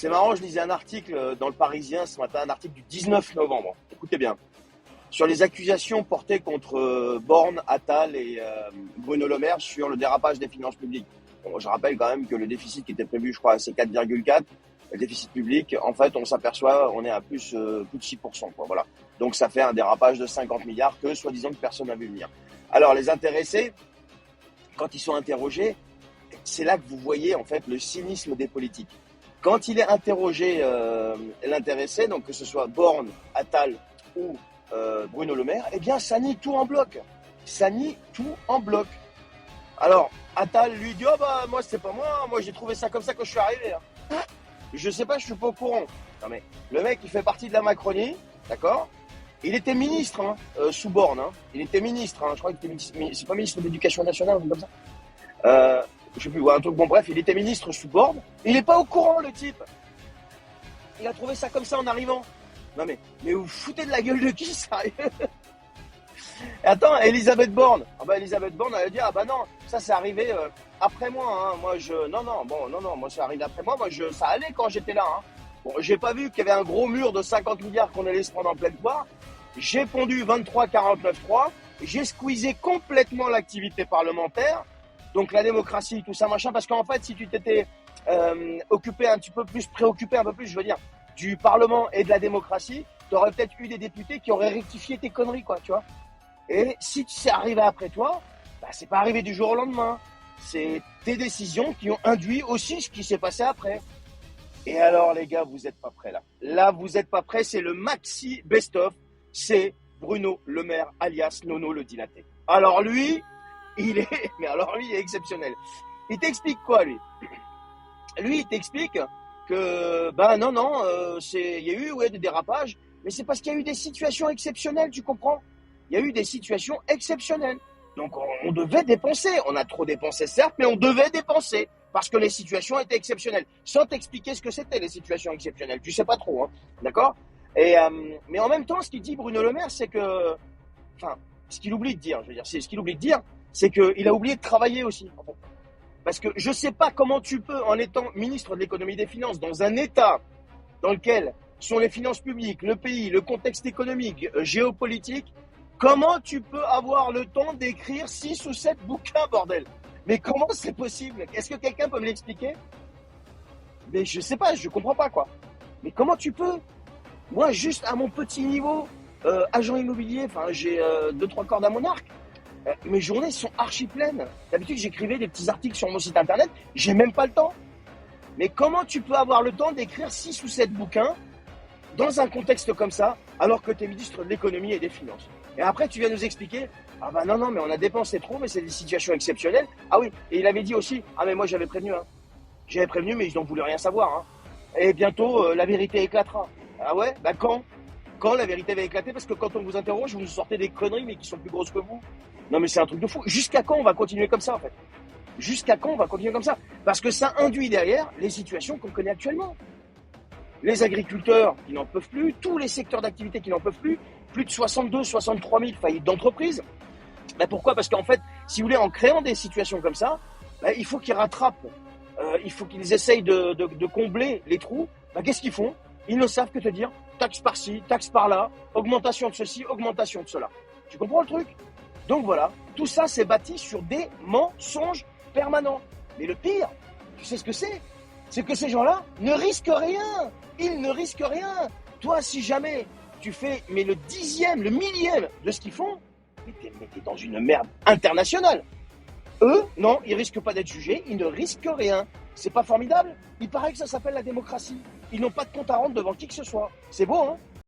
C'est marrant, je lisais un article dans le Parisien ce matin, un article du 19 novembre. Écoutez bien. Sur les accusations portées contre Borne, Attal et Bruno Le Maire sur le dérapage des finances publiques. Bon, je rappelle quand même que le déficit qui était prévu, je crois, c'est 4,4. Le déficit public, en fait, on s'aperçoit, on est à plus de 6%, quoi, voilà. Donc ça fait un dérapage de 50 milliards que, soi-disant, que personne n'a vu venir. Alors, les intéressés, quand ils sont interrogés, c'est là que vous voyez, en fait, le cynisme des politiques. Quand il est interrogé, l'intéressé, donc que ce soit Borne, Attal ou Bruno Le Maire, eh bien, ça nie tout en bloc. Ça nie tout en bloc. Alors, Attal lui dit, oh bah, moi, c'est pas moi j'ai trouvé ça comme ça quand je suis arrivé. Hein. Je sais pas, je suis pas au courant. Non mais, le mec, il fait partie de la Macronie, d'accord? Il était ministre, hein, sous Borne, hein. Il était ministre, hein. Je crois qu'il était ministre, c'est pas ministre de l'Éducation nationale, ou comme ça. Je sais plus, ouais, un truc, bon bref, il était ministre sous Borne. Il est pas au courant, le type. Il a trouvé ça comme ça en arrivant. Non mais vous foutez de la gueule de qui, sérieux? Attends, Elisabeth Borne. Ah bah Elisabeth Borne, elle a dit, ah bah non, ça c'est arrivé après moi, hein. Moi non, moi c'est arrivé après moi, ça allait quand j'étais là, hein. Bon, j'ai pas vu qu'il y avait un gros mur de 50 milliards qu'on allait se prendre en pleine poire. J'ai pondu 23-49-3, j'ai squeezé complètement l'activité parlementaire, donc la démocratie, tout ça, machin, parce qu'en fait, si tu t'étais occupé un petit peu plus, préoccupé un peu plus, je veux dire, du Parlement et de la démocratie, tu aurais peut-être eu des députés qui auraient rectifié tes conneries, quoi, tu vois. Et si c'est arrivé après toi, bah, c'est pas arrivé du jour au lendemain. C'est tes décisions qui ont induit aussi ce qui s'est passé après. Et alors, les gars, vous êtes pas prêts, là. Là, vous êtes pas prêts, c'est le maxi best-of. C'est Bruno Le Maire, alias Nono le dilaté. Alors lui, il est exceptionnel. Il t'explique quoi, lui? Lui, il t'explique que, il y a eu, des dérapages, mais c'est parce qu'il y a eu des situations exceptionnelles, tu comprends? Il y a eu des situations exceptionnelles. Donc, on devait dépenser. On a trop dépensé, certes, mais on devait dépenser parce que les situations étaient exceptionnelles. Sans t'expliquer ce que c'était, les situations exceptionnelles. Tu sais pas trop, hein. D'accord? Et, mais en même temps, ce qu'il dit Bruno Le Maire, c'est que, enfin, ce qu'il oublie de dire, c'est qu'il a oublié de travailler aussi. En fait. Parce que je sais pas comment tu peux, en étant ministre de l'économie et des finances, dans un État dans lequel sont les finances publiques, le pays, le contexte économique, géopolitique, comment tu peux avoir le temps d'écrire 6 ou 7 bouquins, bordel? Mais comment c'est possible? Est-ce que quelqu'un peut me l'expliquer? Mais je sais pas, je comprends pas, quoi. Mais comment tu peux? Moi, juste à mon petit niveau, agent immobilier, enfin, j'ai 2-3 cordes à mon arc. Mes journées sont archi pleines. D'habitude, j'écrivais des petits articles sur mon site internet. J'ai même pas le temps. Mais comment tu peux avoir le temps d'écrire 6 ou 7 bouquins dans un contexte comme ça, alors que tu es ministre de l'économie et des finances? Et après, tu viens nous expliquer, ah bah non, mais on a dépensé trop, mais c'est des situations exceptionnelles. Ah oui, et il avait dit aussi, ah mais moi j'avais prévenu, hein. J'avais prévenu, mais ils n'en voulaient rien savoir, hein. Et bientôt, la vérité éclatera. Ah ouais? Bah quand? Quand la vérité va éclater? Parce que quand on vous interroge, vous nous sortez des conneries, mais qui sont plus grosses que vous. Non mais c'est un truc de fou. Jusqu'à quand on va continuer comme ça, en fait? Jusqu'à quand on va continuer comme ça? Parce que ça induit derrière les situations qu'on connaît actuellement. Les agriculteurs qui n'en peuvent plus, tous les secteurs d'activité qui n'en peuvent plus de 63 000 faillites d'entreprises. Ben pourquoi? Parce qu'en fait, si vous voulez, en créant des situations comme ça, ben, il faut qu'ils rattrapent, il faut qu'ils essayent de combler les trous. Ben, qu'est-ce qu'ils font? Ils ne savent que te dire taxe par-ci, taxe par-là, augmentation de ceci, augmentation de cela. Tu comprends le truc? Donc voilà, tout ça c'est bâti sur des mensonges permanents. Mais le pire, tu sais ce que c'est? C'est que ces gens-là ne risquent rien. Ils ne risquent rien. Toi, si jamais tu fais le 10e, le 1000e de ce qu'ils font, mais t'es dans une merde internationale. Eux, non, ils risquent pas d'être jugés, ils ne risquent rien. C'est pas formidable? Il paraît que ça s'appelle la démocratie. Ils n'ont pas de compte à rendre devant qui que ce soit. C'est beau, hein?